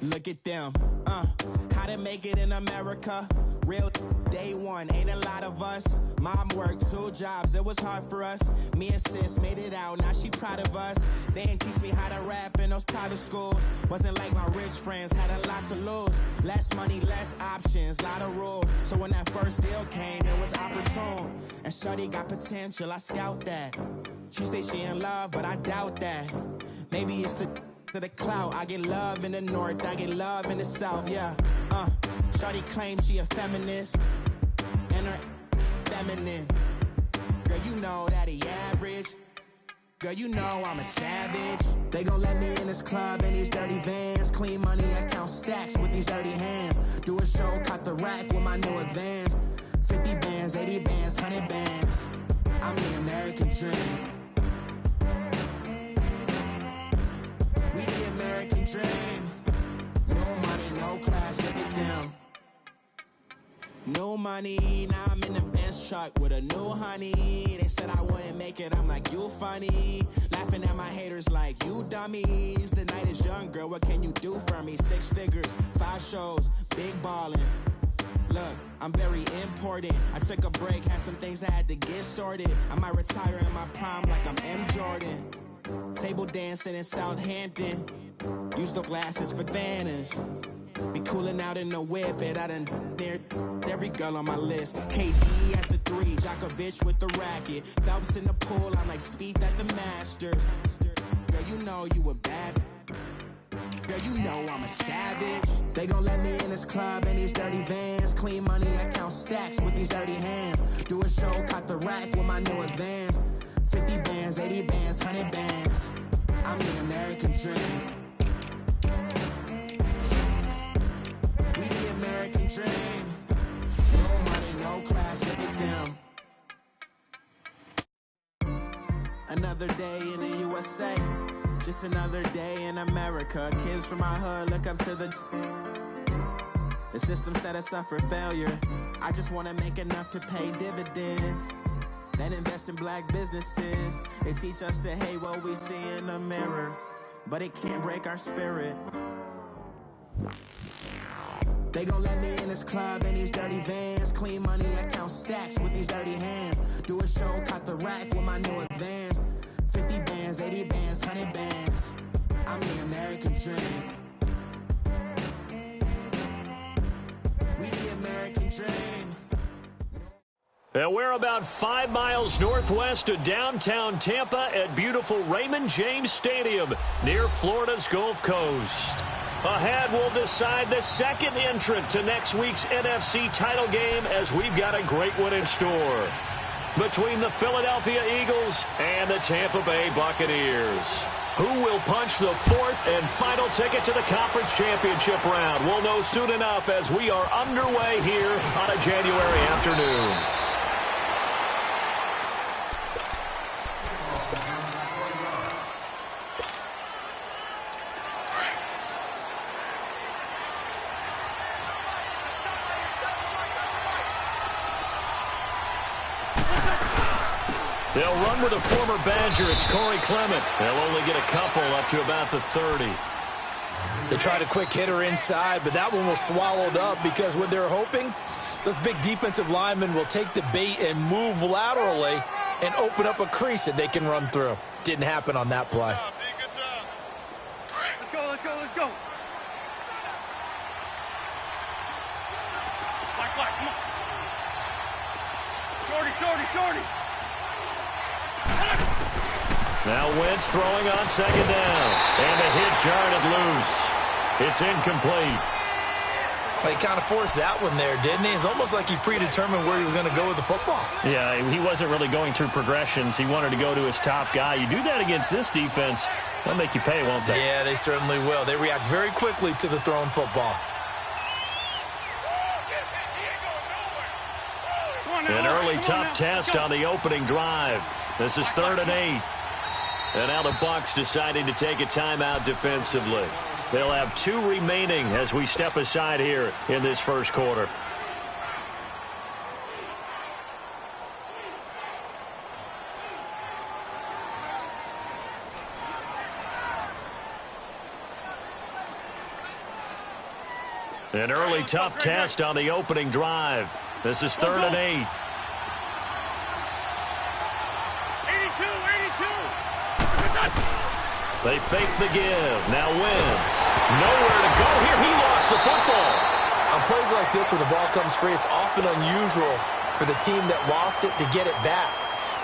Look at them, how to make it in America. Real day one, ain't a lot of us. Mom worked 2 jobs, it was hard for us. Me and sis made it out, now she proud of us. They didn't teach me how to rap in those private schools. Wasn't like my rich friends, had a lot to lose. Less money, less options, lot of rules. So when that first deal came, it was opportune. And shorty got potential, I scout that. She say she in love, but I doubt that. Maybe it's the clout. I get love in the north, I get love in the south, yeah. Shorty claims she a feminist, and her feminine. Girl, you know that he average. Girl, you know I'm a savage. They gon' let me in this club in these dirty vans. Clean money, I count stacks with these dirty hands. Do a show, caught the rack with my new advance. 50 bands, 80 bands, 100 bands. I'm the American dream. We the American dream. No money, no class, look at them. No money, now I'm in the Benz truck with a new honey. They said I wouldn't make it, I'm like, you funny. Laughing at my haters like, you dummies. The night is young, girl, what can you do for me? 6 figures, 5 shows, big ballin'. Look, I'm very important. I took a break, had some things I had to get sorted. I might retire in my prime like I'm M. Jordan. Table dancing in Southampton. Use the glasses for Vannas. Be cooling out in the whip, and I done dared every girl on my list. KD at the 3, Djokovic with the racket. Phelps in the pool, I'm like Speed at the Masters. Girl, you know you a bad. Girl, you know I'm a savage. They gon' let me in this club in these dirty vans. Clean money, I count stacks with these dirty hands. Do a show, caught the rack with my new advance. 50 bands, 80 bands, 100 bands. I'm the American dream. We the American dream. No money, no class, look at them. Another day in the USA. Just another day in America. Kids from my hood look up to the system set us up for failure. I just wanna make enough to pay dividends. Then invest in black businesses. They teach us to hate what we see in the mirror, but it can't break our spirit. They gon' let me in this club in these dirty vans. Clean money, I count stacks with these dirty hands. Do a show, caught the rack with my new advance. 50 bands, 80 bands, 100 bands. I'm the American dream. We the American dream. And we're about 5 miles northwest of downtown Tampa at beautiful Raymond James Stadium near Florida's Gulf Coast. Ahead, we'll decide the second entrant to next week's NFC title game as we've got a great one in store between the Philadelphia Eagles and the Tampa Bay Buccaneers. Who will punch the 4th and final ticket to the conference championship round? We'll know soon enough as we are underway here on a January afternoon. They'll run with a former Badger. It's Corey Clement. They'll only get a couple up to about the 30. They tried a quick hitter inside, but that one was swallowed up because what they're hoping, those big defensive linemen will take the bait and move laterally and open up a crease that they can run through. Didn't happen on that play. Good job. Let's go, let's go, let's go. Black, come on. Shorty. Now Wentz throwing on second down. And the hit jarred it loose. It's incomplete. Well, he kind of forced that one there, didn't he? It's almost like he predetermined where he was going to go with the football. Yeah, he wasn't really going through progressions. He wanted to go to his top guy. You do that against this defense, they'll make you pay, won't they? Yeah, they certainly will. They react very quickly to the thrown football. An early tough test on the opening drive. This is 3rd and 8. And now the Bucs deciding to take a timeout defensively. They'll have 2 remaining as we step aside here in this first quarter. An early tough test on the opening drive. This is 3rd and 8. 82. They fake the give. Now Wentz. Nowhere to go here. He lost the football. On plays like this where the ball comes free, it's often unusual for the team that lost it to get it back.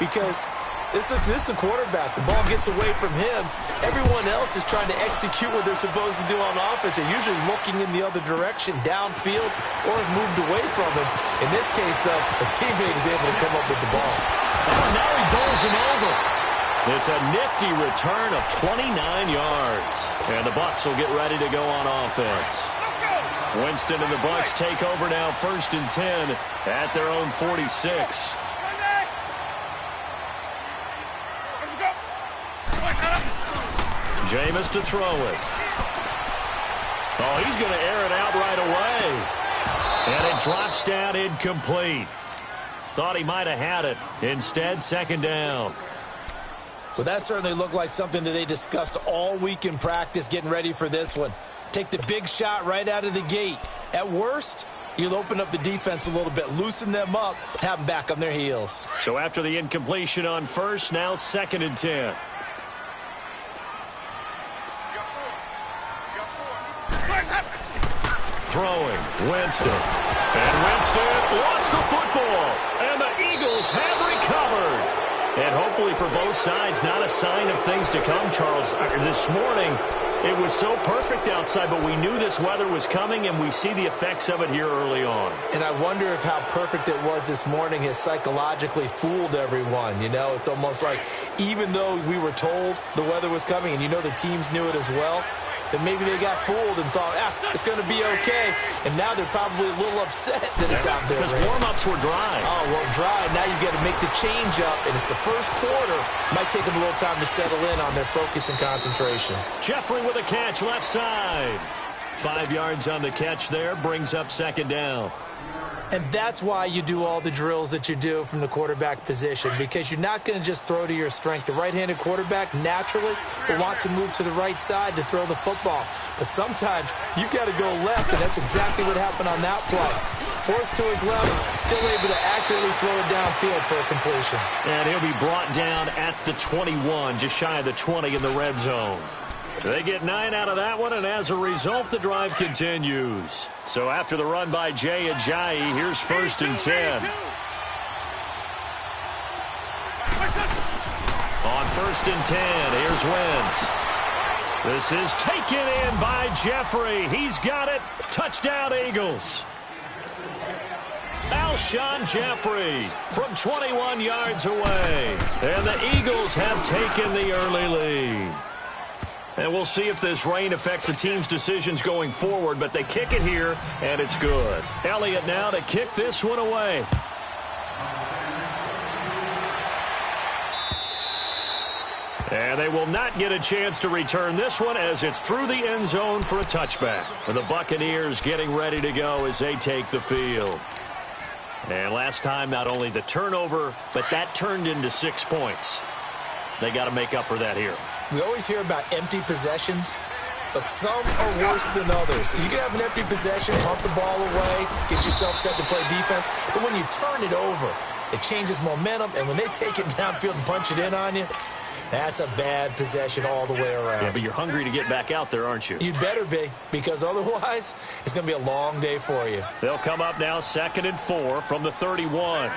Because this is a quarterback. The ball gets away from him. Everyone else is trying to execute what they're supposed to do on offense. They're usually looking in the other direction, downfield, or have moved away from him. In this case, though, a teammate is able to come up with the ball. Oh, now he bowls him over. It's a nifty return of 29 yards. And the Bucs will get ready to go on offense. Winston and the Bucs take over now 1st and 10 at their own 46. Jameis to throw it. Oh, he's going to air it out right away. And it drops down incomplete. Thought he might have had it. Instead, 2nd down. Well, that certainly looked like something that they discussed all week in practice getting ready for this one. Take the big shot right out of the gate. At worst, you'll open up the defense a little bit, loosen them up, have them back on their heels. So after the incompletion on 1st, now 2nd and 10. Throwing, Winston. And Winston lost the football. And the Eagles have recovered. And hopefully for both sides, not a sign of things to come, Charles. This morning, it was so perfect outside, but we knew this weather was coming, and we see the effects of it here early on. And I wonder if how perfect it was this morning has psychologically fooled everyone. You know, it's almost like even though we were told the weather was coming, and you know the teams knew it as well, that maybe they got fooled and thought, it's going to be okay. And now they're probably a little upset that it's out there. Because warm-ups were dry. Oh, well, dry. Now you've got to make the change up, and it's the first quarter. Might take them a little time to settle in on their focus and concentration. Jeffrey with a catch left side. 5 yards on the catch there, brings up 2nd down. And that's why you do all the drills that you do from the quarterback position, because you're not going to just throw to your strength. The right-handed quarterback naturally will want to move to the right side to throw the football. But sometimes you've got to go left, and that's exactly what happened on that play. Forced to his left, still able to accurately throw it downfield for a completion. And he'll be brought down at the 21, just shy of the 20 in the red zone. They get 9 out of that one, and as a result, the drive continues. So after the run by Jay Ajayi, here's 1st and 10. On 1st and 10, here's Wentz. This is taken in by Jeffrey. He's got it. Touchdown, Eagles. Alshon Jeffrey from 21 yards away. And the Eagles have taken the early lead. And we'll see if this rain affects the team's decisions going forward, but they kick it here, and it's good. Elliott now to kick this one away. And they will not get a chance to return this one as it's through the end zone for a touchback. And the Buccaneers getting ready to go as they take the field. And last time, not only the turnover, but that turned into 6 points. They got to make up for that here. We always hear about empty possessions, but some are worse than others. You can have an empty possession, pump the ball away, get yourself set to play defense, but when you turn it over, it changes momentum, and when they take it downfield and punch it in on you, that's a bad possession all the way around. Yeah, but you're hungry to get back out there, aren't you? You better be, because otherwise, it's going to be a long day for you. They'll come up now 2nd and 4 from the 31.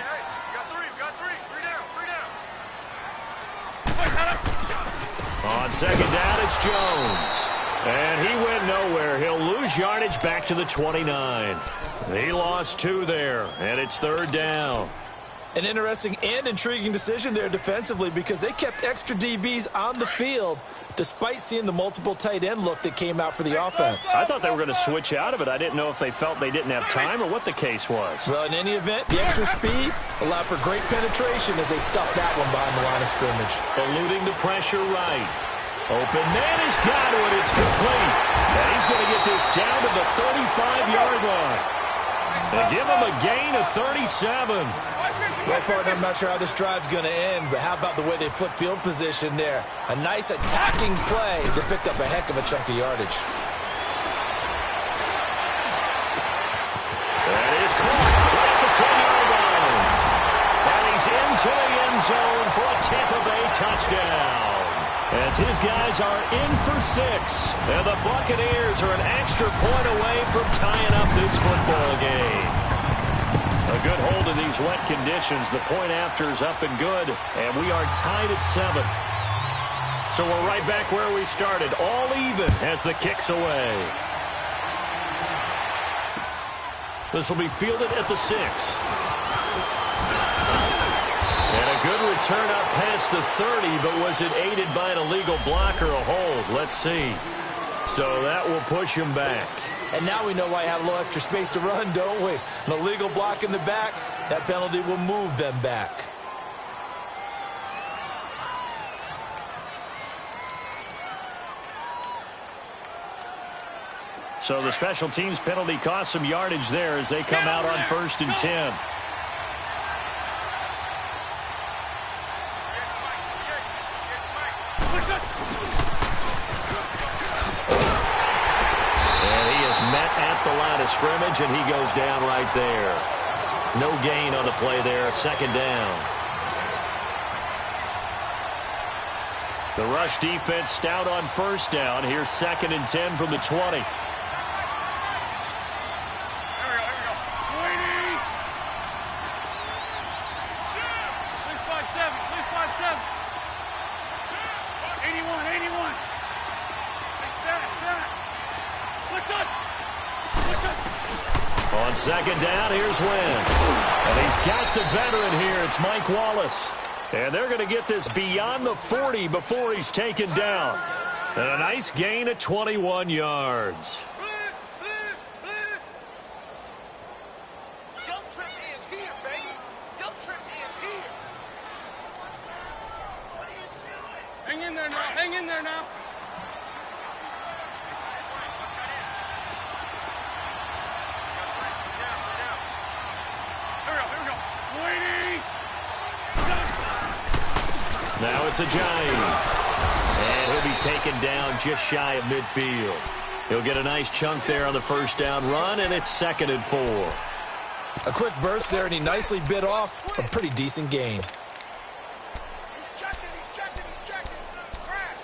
On 2nd down, it's Jones. And he went nowhere. He'll lose yardage back to the 29. He lost 2 there, and it's 3rd down. An interesting and intriguing decision there defensively, because they kept extra DBs on the field despite seeing the multiple tight end look that came out for the offense. I thought they were going to switch out of it. I didn't know if they felt they didn't have time or what the case was. Well, in any event, the extra speed allowed for great penetration as they stuffed that one behind the line of scrimmage. Eluding the pressure right. Open man has got it. It's complete. And he's going to get this down to the 35-yard line. They give him a gain of 37. Well, partner, I'm not sure how this drive's going to end, but how about the way they flip field position there? A nice attacking play that picked up a heck of a chunk of yardage. Tampa Bay touchdown. As his guys are in for 6. And the Buccaneers are an extra point away from tying up this football game. A good hold of these wet conditions. The point after is up and good. And we are tied at 7. So we're right back where we started. All even as the kick's away. This will be fielded at the 6. And a good return up past the 30, but was it aided by an illegal block or a hold? Let's see. So that will push him back. And now we know why I have a little extra space to run, don't we? An illegal block in the back, that penalty will move them back. So the special teams penalty cost some yardage there as they come out on 1st and 10. The line of scrimmage, and he goes down right there. No gain on the play there, 2nd down. The rush defense stout on 1st down. Here's 2nd and 10 from the 20. Here we go. 5-7. 81. What's up? On 2nd down, here's Wentz. And he's got the veteran here. It's Mike Wallace. And they're going to get this beyond the 40 before he's taken down. And a nice gain of 21 yards. Hang in there now. Now it's a giant. And he'll be taken down just shy of midfield. He'll get a nice chunk there on the 1st down run, and it's 2nd and 4. A quick burst there, and he nicely bit off a pretty decent gain. He's checking. Crash.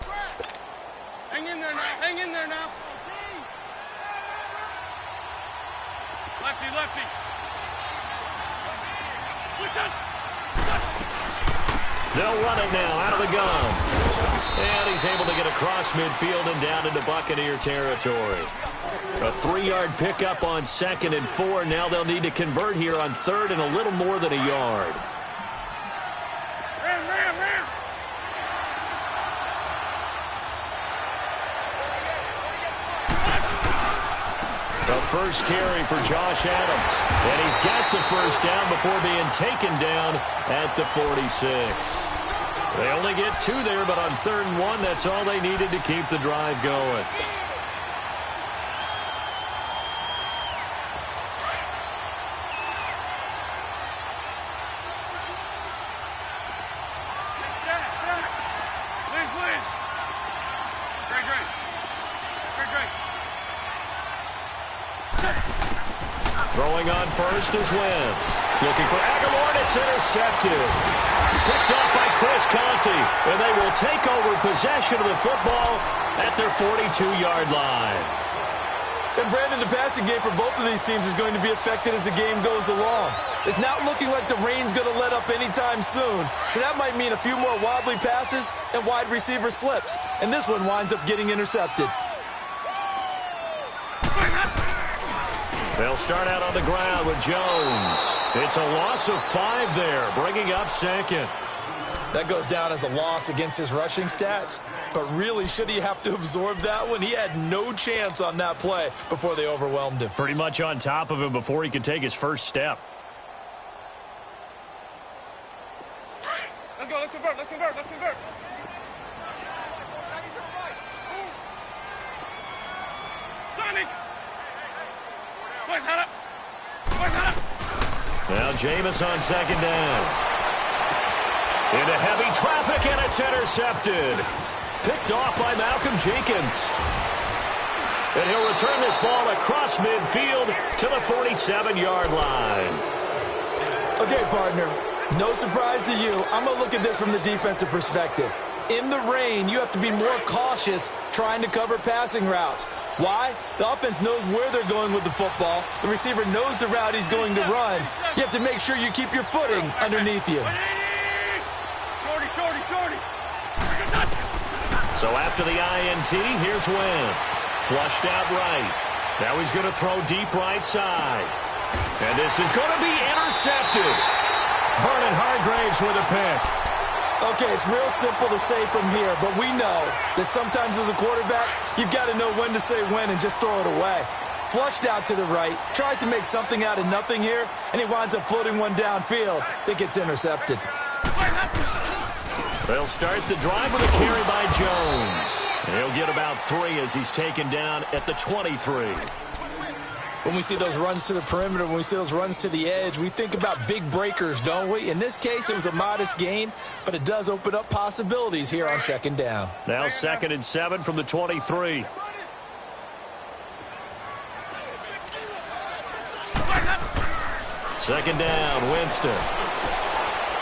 Hang in there now. Lefty. What's up? They'll run it now out of the gun. And he's able to get across midfield and down into Buccaneer territory. A 3-yard pickup on 2nd and 4. Now they'll need to convert here on 3rd and a little more than a yard. Ram. The first carry for Josh Adams. And he's got the 1st down before being taken down at the 46. They only get 2 there, but on 3rd and 1, that's all they needed to keep the drive going. Throwing on 1st is Wentz. Looking for Aguilar, and it's intercepted. Picked up by Chris Conte, and they will take over possession of the football at their 42-yard line. And Brandon, the passing game for both of these teams is going to be affected as the game goes along. It's not looking like the rain's going to let up anytime soon, so that might mean a few more wobbly passes and wide receiver slips. And this one winds up getting intercepted. They'll start out on the ground with Jones. It's a loss of 5 there, bringing up 2nd. That goes down as a loss against his rushing stats. But really, should he have to absorb that one? He had no chance on that play before they overwhelmed him. Pretty much on top of him before he could take his first step. Let's go. Let's convert. Sonic! Boys, head up! Now Jameis on 2nd down. Into heavy traffic, and it's intercepted. Picked off by Malcolm Jenkins. And he'll return this ball across midfield to the 47-yard line. Okay, partner, No surprise to you. I'm going to look at this from the defensive perspective. In the rain, you have to be more cautious trying to cover passing routes. Why? The offense knows where they're going with the football. The receiver knows the route he's going to run. You have to make sure you keep your footing underneath you. Shorty. So after the INT, here's Wentz. Flushed out right. Now he's going to throw deep right side. And this is going to be intercepted. Vernon Hargreaves with a pick. Okay, it's real simple to say from here, but we know that sometimes as a quarterback, you've got to know when to say when and just throw it away. Flushed out to the right, tries to make something out of nothing here, and he winds up floating one downfield that gets intercepted. They'll start the drive with a carry by Jones. He'll get about 3 as he's taken down at the 23. When we see those runs to the perimeter, when we see those runs to the edge, we think about big breakers, don't we? In this case, it was a modest gain, but it does open up possibilities here on second down. Now 2nd and 7 from the 23. Second down, Winston.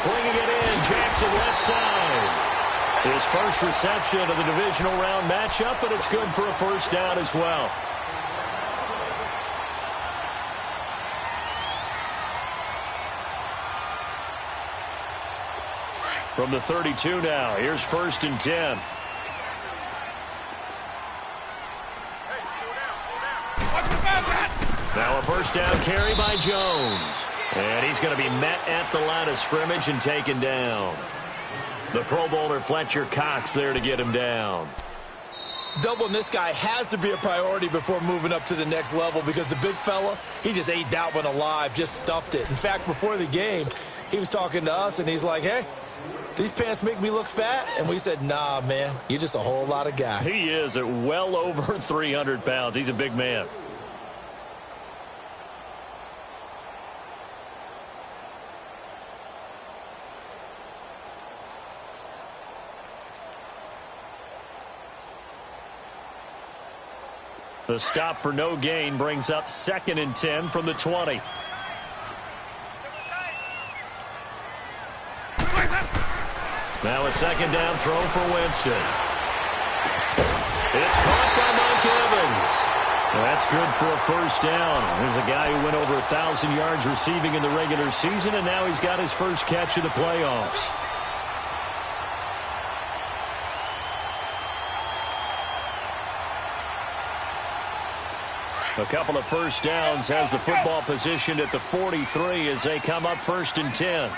Bringing it in, Jackson left side. His first reception of the divisional round matchup, but it's good for a first down as well. From the 32 now, here's 1st and 10. Now a first down carry by Jones. And he's going to be met at the line of scrimmage and taken down. The Pro Bowler Fletcher Cox there to get him down. Doubling this guy has to be a priority before moving up to the next level because the big fella, he just ate that one alive, just stuffed it. In fact, before the game, he was talking to us, and he's like, hey, these pants make me look fat? And we said, nah, man, you're just a whole lot of guy. He is at well over 300 pounds. He's a big man. The stop for no gain brings up 2nd and 10 from the 20. Now a second down throw for Winston. It's caught by Mike Evans. Well, that's good for a first down. There's a guy who went over 1,000 yards receiving in the regular season, and now he's got his first catch of the playoffs. A couple of first downs has the football positioned at the 43 as they come up 1st and 10.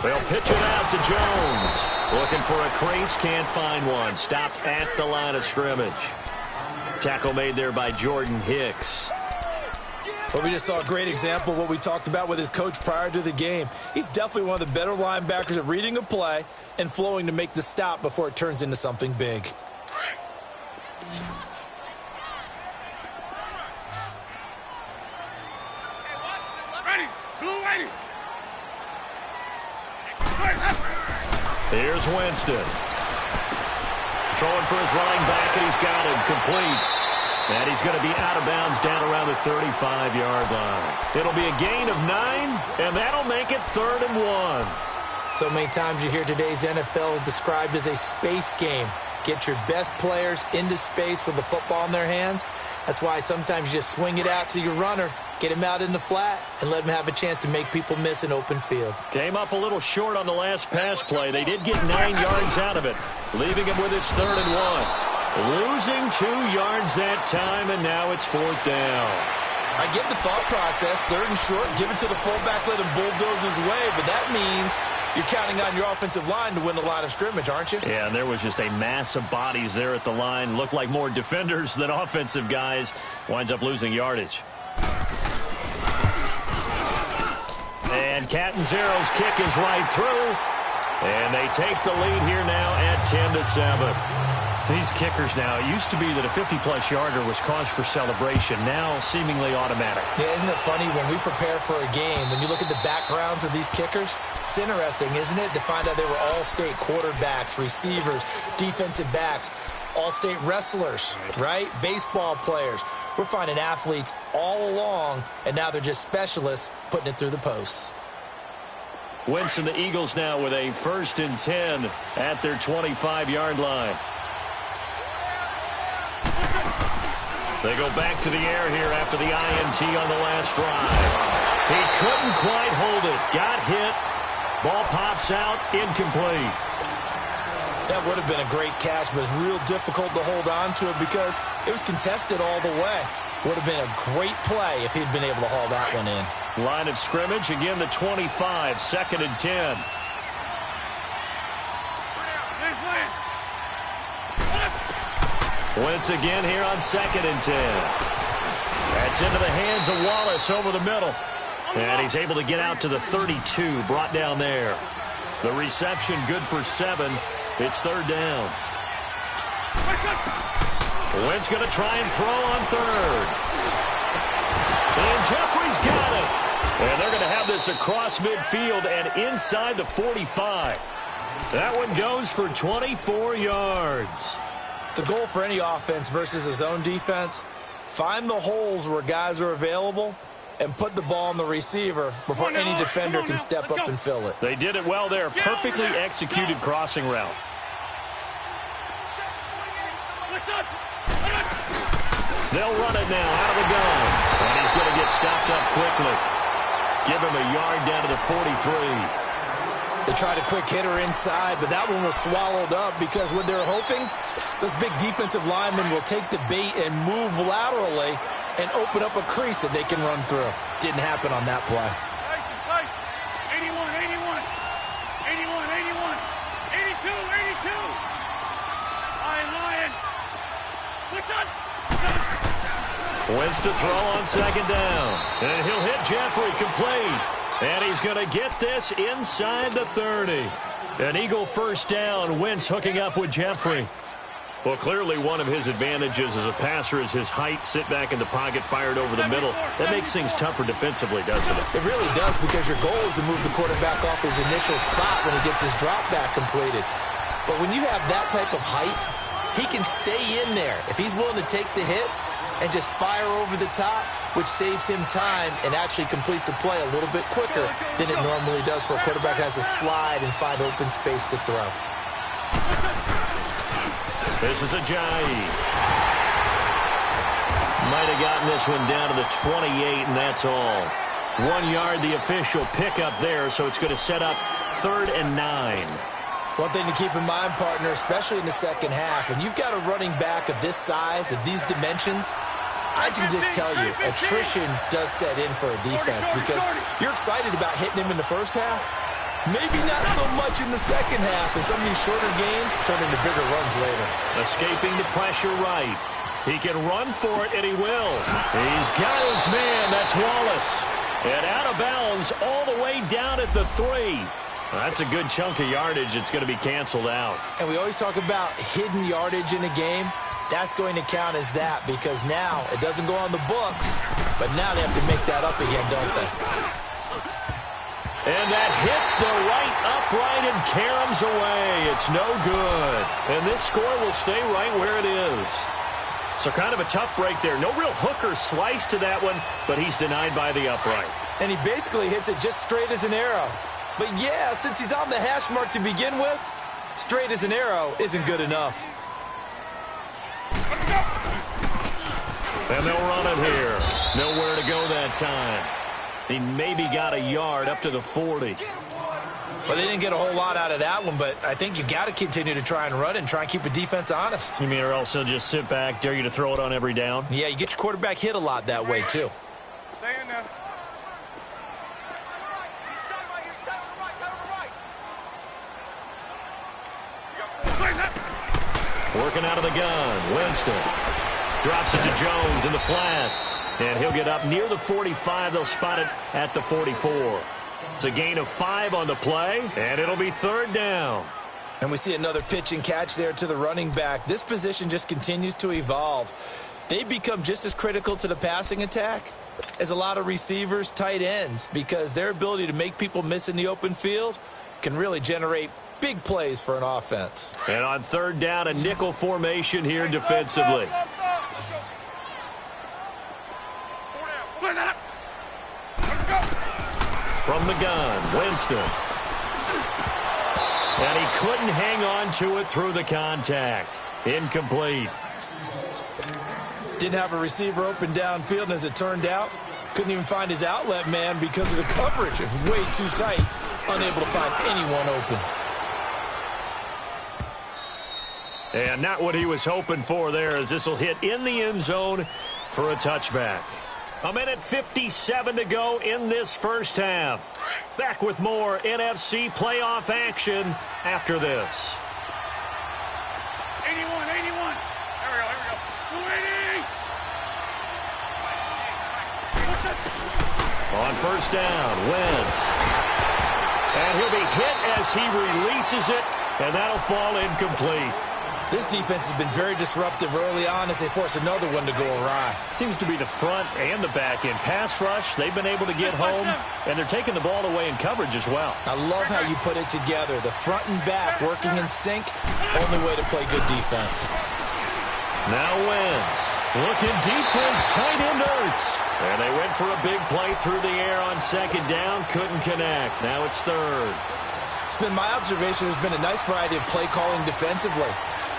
They'll pitch it out to Jones. Looking for a crease, can't find one. Stopped at the line of scrimmage. Tackle made there by Jordan Hicks. Well, we just saw a great example of what we talked about with his coach prior to the game. He's definitely one of the better linebackers at reading a play and flowing to make the stop before it turns into something big. Here's Winston. Throwing for his running back, and he's got him complete. And he's going to be out of bounds down around the 35-yard line. It'll be a gain of 9, and that'll make it 3rd and 1. So many times you hear today's NFL described as a space game. Get your best players into space with the football in their hands. That's why sometimes you just swing it out to your runner, get him out in the flat, and let him have a chance to make people miss an open field. Came up a little short on the last pass play. They did get 9 yards out of it, leaving him with his 3rd and 1. Losing 2 yards that time, and now it's 4th down. I get the thought process, 3rd and short, give it to the fullback, let him bulldoze his way, but that means you're counting on your offensive line to win the line of scrimmage, aren't you? Yeah, and there was just a mass of bodies there at the line. Looked like more defenders than offensive guys. Winds up losing yardage. And Catanzaro's kick is right through. And they take the lead here now at 10-7. These kickers now, it used to be that a 50-plus yarder was cause for celebration. Now seemingly automatic. Yeah, isn't it funny when we prepare for a game, when you look at the backgrounds of these kickers, it's interesting, isn't it, to find out they were all-state quarterbacks, receivers, defensive backs. all-state wrestlers, right? Baseball players. We're finding athletes all along, and now they're just specialists putting it through the posts. Wentz and the Eagles now with a 1st and 10 at their 25-yard line. They go back to the air here after the INT on the last drive. He couldn't quite hold it. Got hit. Ball pops out. Incomplete. That would have been a great catch, but it's real difficult to hold on to it because it was contested all the way. Would have been a great play if he'd been able to haul that one in. Line of scrimmage, again the 25, 2nd and 10. Wentz again here on 2nd and 10. That's into the hands of Wallace over the middle. And he's able to get out to the 32, brought down there. The reception good for 7. It's 3rd down. Wentz going to try and throw on 3rd. And Jeffrey's got it. And they're going to have this across midfield and inside the 45. That one goes for 24 yards. The goal for any offense versus a zone defense, find the holes where guys are available and put the ball on the receiver before any defender can step up and fill it. They did it well there. Perfectly executed crossing route. They'll run it now out of the gun. And he's going to get stopped up quickly. Give him a yard down to the 43. They tried a quick hitter inside, but that one was swallowed up because what they're hoping, those big defensive linemen will take the bait and move laterally and open up a crease that they can run through. Didn't happen on that play. 81, 81, 81, 81, 82, 82. Lion. Wentz to throw on 2nd down. And he'll hit Jeffrey complete. And he's going to get this inside the 30. An Eagle 1st down. Wentz hooking up with Jeffrey. Well, clearly one of his advantages as a passer is his height. Sit back in the pocket, fired over the middle. That makes things tougher defensively, doesn't it? It really does, because your goal is to move the quarterback off his initial spot when he gets his drop back completed. But when you have that type of height, he can stay in there. If he's willing to take the hits and just fire over the top, which saves him time and actually completes a play a little bit quicker than it normally does for a quarterback who has to slide and find open space to throw. This is Ajayi. Might have gotten this one down to the 28, and that's all. 1 yard, the official pickup there, so it's going to set up 3rd and 9. One thing to keep in mind, partner, especially in the second half, when you've got a running back of this size, of these dimensions, I can just tell you, attrition does set in for a defense because you're excited about hitting him in the first half. Maybe not so much in the second half, and some of these shorter games turn into bigger runs later. Escaping the pressure right. He can run for it, and he will. He's got his man. That's Wallace. And out of bounds all the way down at the 3. That's a good chunk of yardage. It's going to be canceled out. And we always talk about hidden yardage in a game. That's going to count as that because now it doesn't go on the books, but now they have to make that up again, don't they? And that hits the right upright and caroms away. It's no good. And this score will stay right where it is. So kind of a tough break there. No real hooker slice to that one, but he's denied by the upright. And he basically hits it just straight as an arrow. But yeah, since he's on the hash mark to begin with, straight as an arrow isn't good enough. And they'll run it here. Nowhere to go that time. He maybe got a yard up to the 40. Well, they didn't get a whole lot out of that one, but I think you've got to continue to try and run and try and keep a defense honest. You mean or else he'll just sit back, dare you to throw it on every down? Yeah, you get your quarterback hit a lot that way, too. Stay in there. Working out of the gun. Winston drops it to Jones in the flat. And he'll get up near the 45. They'll spot it at the 44. It's a gain of 5 on the play, and it'll be 3rd down. And we see another pitch and catch there to the running back. This position just continues to evolve. They become just as critical to the passing attack as a lot of receivers, tight ends, because their ability to make people miss in the open field can really generate Big plays for an offense. And on third down, a nickel formation here defensively. From the gun, Winston. And he couldn't hang on to it through the contact. Incomplete. Didn't have a receiver open downfield, and as it turned out, couldn't even find his outlet man because of the coverage. It was way too tight, unable to find anyone open. And not what he was hoping for there, as this will hit in the end zone for a touchback. 1:57 to go in this first half. Back with more NFC playoff action after this. 81, 81. Here we go. 280. On first down, Wentz. And he'll be hit as he releases it, and that'll fall incomplete. This defense has been very disruptive early on as they force another one to go awry. Seems to be the front and the back end. Pass rush, they've been able to get home, and they're taking the ball away in coverage as well. I love how you put it together. The front and back working in sync, only way to play good defense. Now Wentz looking deep for his tight end Ertz. And they went for a big play through the air on second down, couldn't connect. Now it's third. It's been my observation there's been a nice variety of play calling defensively.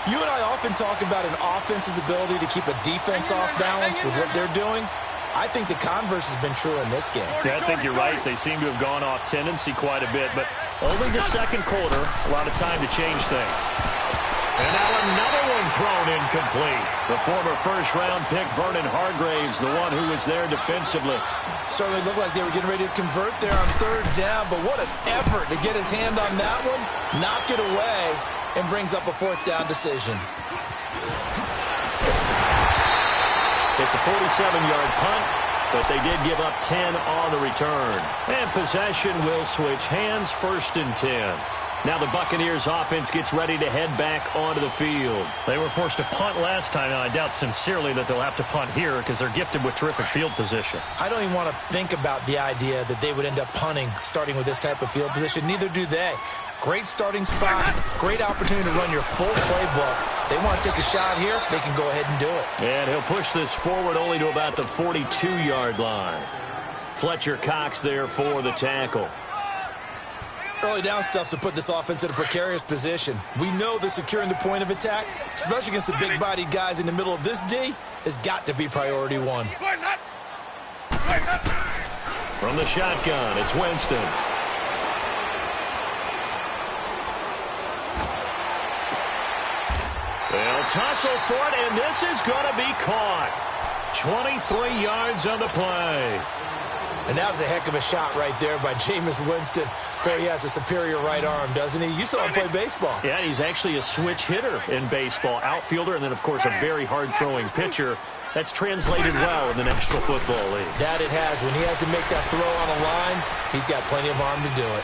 You and I often talk about an offense's ability to keep a defense off balance with what they're doing. I think the converse has been true in this game. Yeah, I think you're right. They seem to have gone off tendency quite a bit, but only the second quarter, a lot of time to change things. And now another one thrown incomplete. The former first-round pick, Vernon Hargreaves, the one who was there defensively. Certainly looked like they were getting ready to convert there on third down, but what an effort to get his hand on that one, knock it away, and brings up a fourth down decision. It's a 47-yard punt, but they did give up 10 on the return. And possession will switch hands, 1st and 10. Now the Buccaneers offense gets ready to head back onto the field. They were forced to punt last time, and I doubt sincerely that they'll have to punt here because they're gifted with terrific field position. I don't even want to think about the idea that they would end up punting starting with this type of field position. Neither do they. Great starting spot, great opportunity to run your full playbook. They want to take a shot here, they can go ahead and do it. And he'll push this forward only to about the 42-yard line. Fletcher Cox there for the tackle. Early down stuff to put this offense in a precarious position. We know that securing the point of attack, especially against the big-bodied guys in the middle of this D, has got to be priority one. From the shotgun, it's Winston. They'll tussle for it, and this is going to be caught. 23 yards on the play. And that was a heck of a shot right there by Jameis Winston. Boy, he has a superior right arm, doesn't he? You saw him play baseball. Yeah, he's actually a switch hitter in baseball. Outfielder, and then, of course, a very hard-throwing pitcher. That's translated well in the National Football League. That it has. When he has to make that throw on a line, he's got plenty of arm to do it.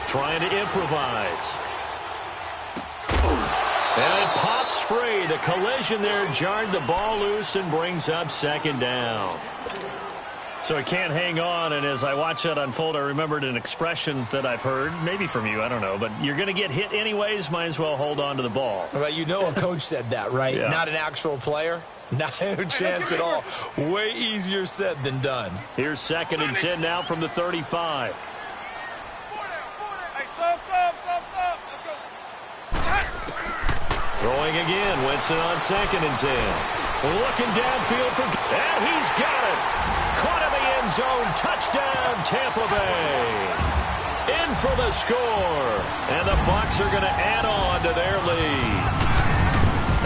Trying to improvise. And it pops free. The collision there jarred the ball loose and brings up second down. So he can't hang on, and as I watch that unfold, I remembered an expression that I've heard, maybe from you, I don't know, but you're going to get hit anyways, might as well hold on to the ball. Right, you know a coach said that, right? Yeah. Not an actual player. Not a chance at all. Way easier said than done. Here's 2nd and 10 now from the 35. Throwing again, Winston on 2nd and 10. Looking downfield for, and he's got it. Caught in the end zone, touchdown, Tampa Bay. In for the score, and the Bucs are going to add on to their lead.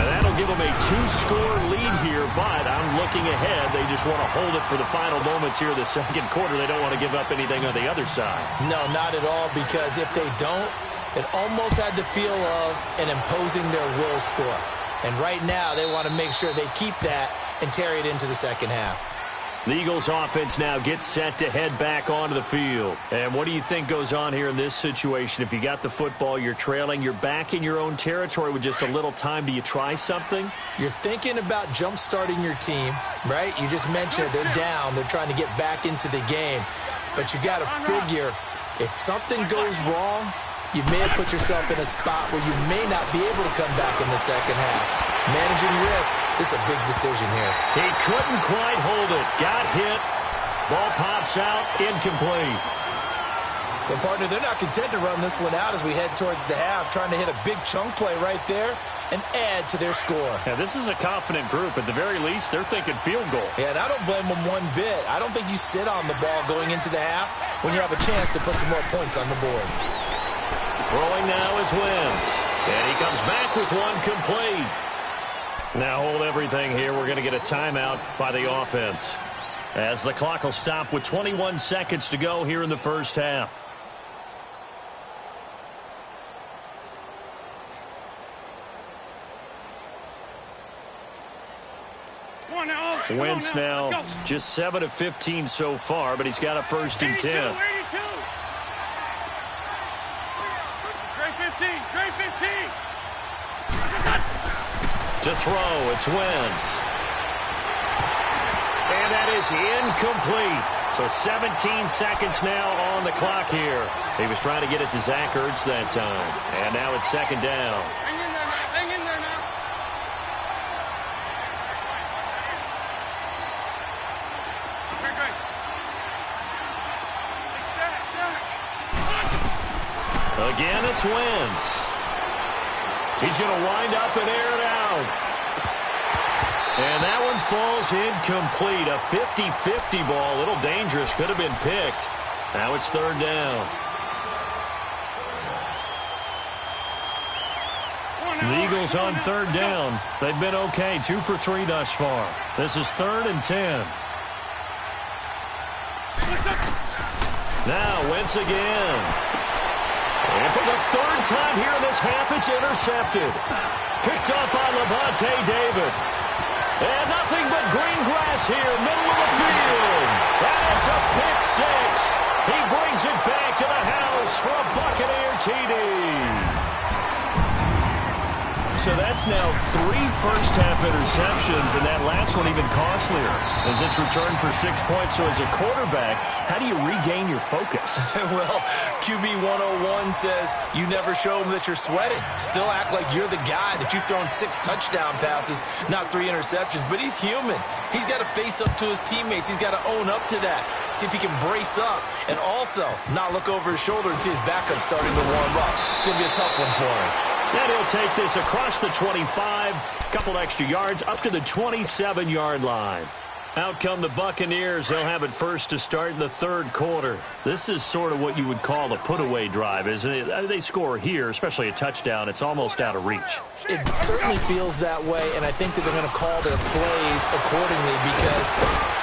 And that'll give them a 2-score lead here, but I'm looking ahead. They just want to hold it for the final moments here of the second quarter. They don't want to give up anything on the other side. No, not at all, because if they don't, it almost had the feel of an imposing their will score. And right now, they want to make sure they keep that and carry it into the second half. The Eagles offense now gets set to head back onto the field. And what do you think goes on here in this situation? If you got the football, you're trailing, you're back in your own territory with just a little time. Do you try something? You're thinking about jump-starting your team, right? You just mentioned it. They're down. They're trying to get back into the game. But you got to figure If something goes wrong, you may have put yourself in a spot where you may not be able to come back in the second half. Managing risk is a big decision here. He couldn't quite hold it. Got hit. Ball pops out. Incomplete. Well, partner, they're not content to run this one out as we head towards the half, trying to hit a big chunk play right there and add to their score. Yeah, this is a confident group. At the very least, they're thinking field goal. Yeah, and I don't blame them one bit. I don't think you sit on the ball going into the half when you have a chance to put some more points on the board. Throwing now is Wentz. And he comes back with one complete. Now hold everything here. We're going to get a timeout by the offense, as the clock will stop with 21 seconds to go here in the first half. Wentz now just 7 of 15 so far, but he's got a first and 10. 82. Trey 15. To throw, it's Wentz. And that is incomplete. So 17 seconds now on the clock here. He was trying to get it to Zach Ertz that time. And now it's second down. Hang in there now. Again, it's Wentz. He's going to wind up and air it out. And that one falls incomplete. A 50-50 ball. A little dangerous. Could have been picked. Now it's third down. The Eagles on third down. They've been okay. 2 for 3 thus far. This is 3rd and 10. Now Wentz again. And for the third time here in this half, it's intercepted. Picked up by Levante David. And nothing but green grass here, middle of the field. And it's a pick six. He brings it back to the house for a Buccaneer TD. So that's now 3 first-half interceptions, and that last one even costlier as it's returned for 6 points. So as a quarterback, how do you regain your focus? Well, QB 101 says you never show them that you're sweating. Still act like you're the guy, that you've thrown 6 touchdown passes, not 3 interceptions. But he's human. He's got to face up to his teammates. He's got to own up to that. See if he can brace up and also not look over his shoulder and see his backup starting to warm up. It's going to be a tough one for him. And he'll take this across the 25, couple extra yards, up to the 27-yard line. Out come the Buccaneers. They'll have it first to start in the third quarter. This is sort of what you would call a put-away drive, isn't it? They score here, especially a touchdown. It's almost out of reach. It certainly feels that way, and I think that they're going to call their plays accordingly, because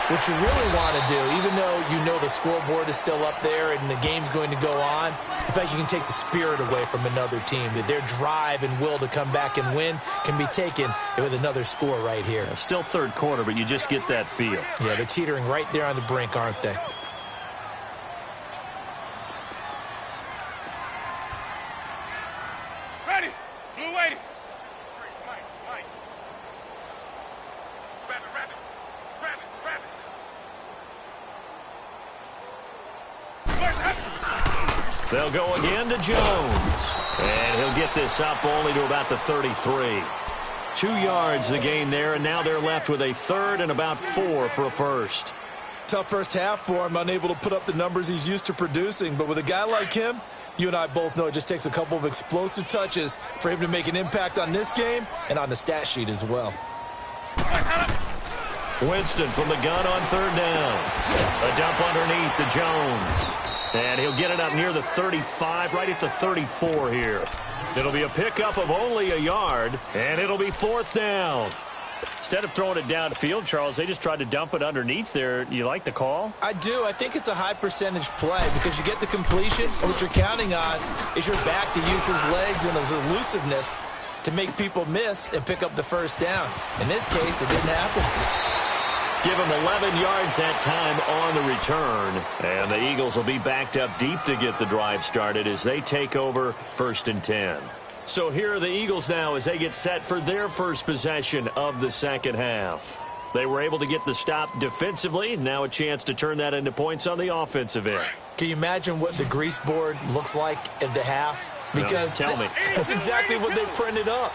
what you really want to do, even though you know the scoreboard is still up there and the game's going to go on, in fact, you can take the spirit away from another team. That their drive and will to come back and win can be taken with another score right here. Still third quarter, but you just get that feel. Yeah, they're teetering right there on the brink, aren't they? Ready. Blue waiting. Mike. Rabbit. They'll go again to Jones. And he'll get this up only to about the 33. 2 yards the gain there, and now they're left with a third and about 4 for a first. Tough first half for him, unable to put up the numbers he's used to producing. But with a guy like him, you and I both know it just takes a couple of explosive touches for him to make an impact on this game and on the stat sheet as well. Winston from the gun on third down. A dump underneath to Jones. And he'll get it up near the 35, right at the 34 here. It'll be a pickup of only a yard, and it'll be fourth down. Instead of throwing it downfield, Charles, they just tried to dump it underneath there. You like the call? I do. I think it's a high percentage play because you get the completion, and what you're counting on is your back to use his legs and his elusiveness to make people miss and pick up the first down. In this case, it didn't happen. Give him 11 yards that time on the return. And the Eagles will be backed up deep to get the drive started as they take over first and 10. So here are the Eagles now as they get set for their first possession of the second half. They were able to get the stop defensively. Now a chance to turn that into points on the offensive end. Can you imagine what the grease board looks like at the half? Because no, tell me. That's exactly what they printed up.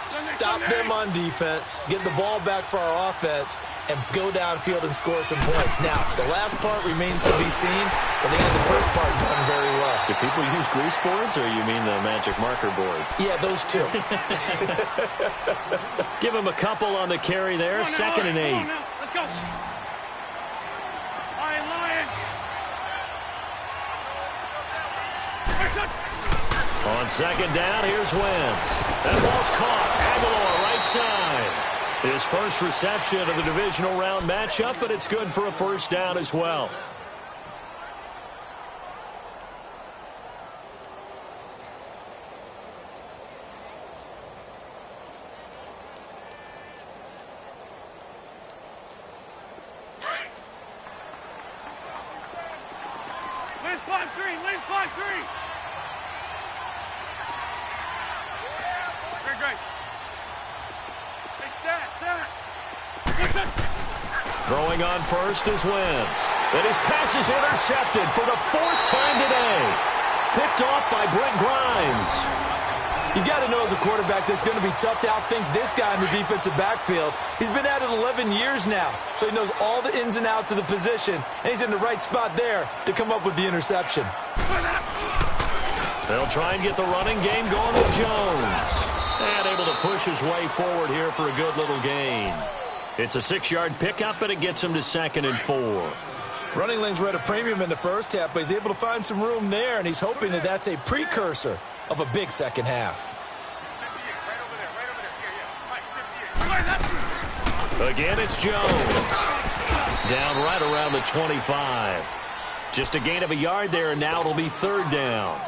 Stop them on defense, get the ball back for our offense, and go downfield and score some points. Now, the last part remains to be seen, but they got the first part done very well. Do people use grease boards, or you mean the magic marker boards? Yeah, those two. Give him a couple on the carry there. Second and 8. Let's go. Lions. On second down, here's Wentz. That ball's caught. Aguilar, right side. His first reception of the divisional round matchup, but it's good for a first down as well. Liz 5-3. Liz 5-3. Great. Throwing on first is Wentz. And his pass is intercepted for the 4th time today. Picked off by Brent Grimes. You got to know as a quarterback that's going to be tough to outthink this guy in the defensive backfield. He's been at it 11 years now, so he knows all the ins and outs of the position, and he's in the right spot there to come up with the interception. They'll try and get the running game going with Jones. And able to push his way forward here for a good little gain. It's a 6-yard pickup, and it gets him to 2nd and 4. Running lanes were at a premium in the first half, but he's able to find some room there, and he's hoping that that's a precursor of a big second half. Again, it's Jones. Down right around the 25. Just a gain of a yard there, and now it'll be 3rd down.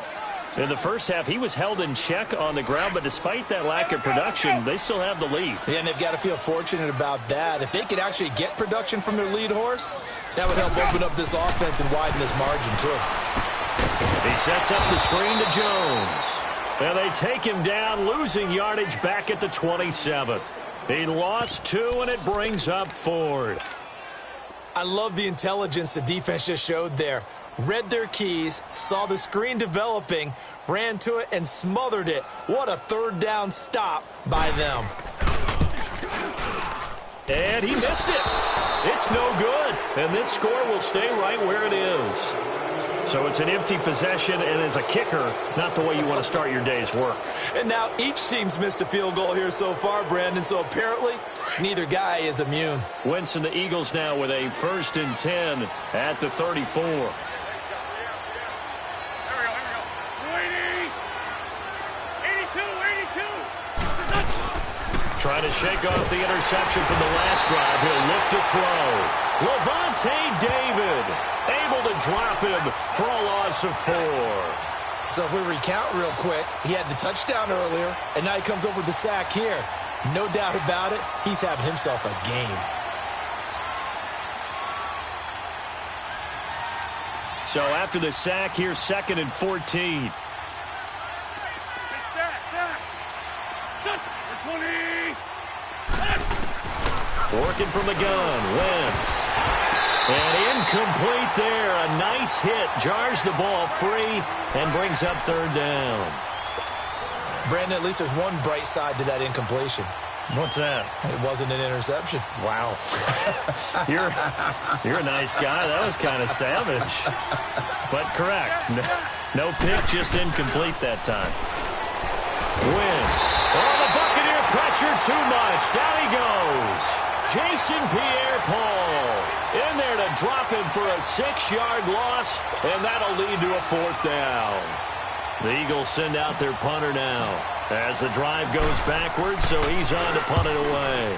In the first half, he was held in check on the ground, but despite that lack of production, they still have the lead. Yeah, and they've got to feel fortunate about that. If they could actually get production from their lead horse, that would help open up this offense and widen this margin, too. He sets up the screen to Jones. And they take him down, losing yardage back at the 27. He lost 2, and it brings up 4th. I love the intelligence the defense just showed there. Read their keys, saw the screen developing, ran to it, and smothered it. What a 3rd down stop by them. And he missed it. It's no good. And this score will stay right where it is. So it's an empty possession, and as a kicker, not the way you want to start your day's work. And now each team's missed a field goal here so far, Brandon, so apparently neither guy is immune. Wentz and the Eagles now with a 1st and 10 at the 34. Trying to shake off the interception from the last drive. He'll look to throw. Levante David able to drop him for a loss of 4. So if we recount real quick, he had the touchdown earlier, and now he comes up with the sack here. No doubt about it, he's having himself a game. So after the sack, here's 2nd and 14. Working from the gun, Wentz. And incomplete there. A nice hit. Jars the ball free and brings up 3rd down. Brandon, at least there's one bright side to that incompletion. What's that? It wasn't an interception. Wow. You're a nice guy. That was kind of savage. But correct. No pick, just incomplete that time. Wentz. Oh, the Buccaneer pressure too much. Down he goes. Jason Pierre-Paul in there to drop him for a 6-yard loss, and that'll lead to a 4th down. The Eagles send out their punter now as the drive goes backwards, so he's on to punt it away.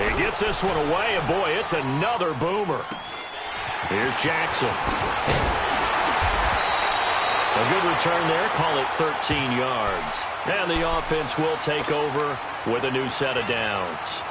He gets this one away, and boy, it's another boomer. Here's Jackson. A good return there, call it 13 yards. And the offense will take over with a new set of downs.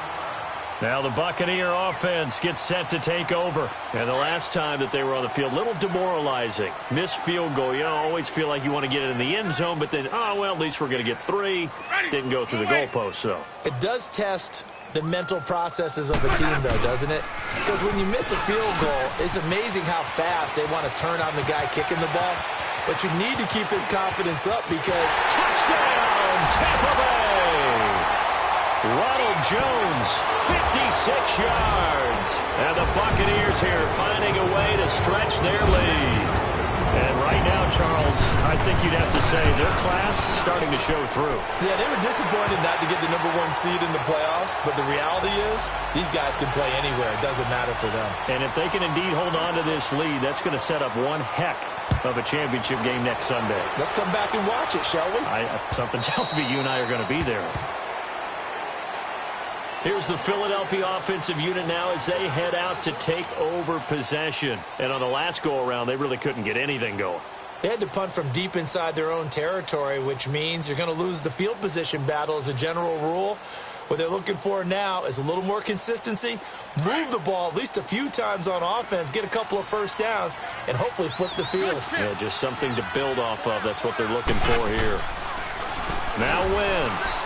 Now the Buccaneer offense gets set to take over. And the last time that they were on the field, a little demoralizing. Missed field goal. You know, always feel like you want to get it in the end zone, but then, oh, well, at least we're going to get 3. Didn't go through the goalpost, so. It does test the mental processes of a team, though, doesn't it? Because when you miss a field goal, it's amazing how fast they want to turn on the guy kicking the ball. But you need to keep his confidence up because Touchdown, Tampa Bay! Ronald Jones, 56 yards. And the Buccaneers here finding a way to stretch their lead. And right now, Charles, I think you'd have to say their class is starting to show through. Yeah, they were disappointed not to get the #1 seed in the playoffs, but the reality is these guys can play anywhere. It doesn't matter for them. And if they can indeed hold on to this lead, that's going to set up one heck of a championship game next Sunday. Let's come back and watch it, shall we? Something tells me you and I are going to be there. Here's the Philadelphia offensive unit now as they head out to take over possession. And on the last go-around, they really couldn't get anything going. They had to punt from deep inside their own territory, which means you're going to lose the field position battle as a general rule. What they're looking for now is a little more consistency, move the ball at least a few times on offense, get a couple of first downs, and hopefully flip the field. Yeah, just something to build off of. That's what they're looking for here. Now Wentz.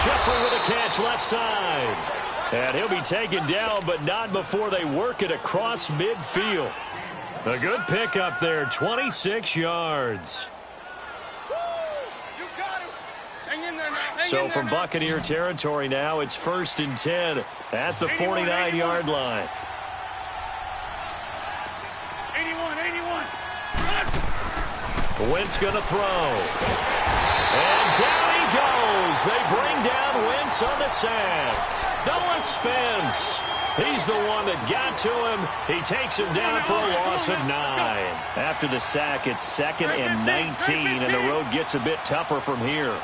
Jeffrey with a catch left side. And he'll be taken down, but not before they work it across midfield. A good pickup there, 26 yards. So from Buccaneer territory now, it's 1st and 10 at the 49-yard line. 81. Wentz going to throw. And down he goes. They bring down Wentz on the sack. Noah Spence. He's the one that got to him. He takes him down for a loss of 9. After the sack, it's 2nd and 19, and the road gets a bit tougher from here.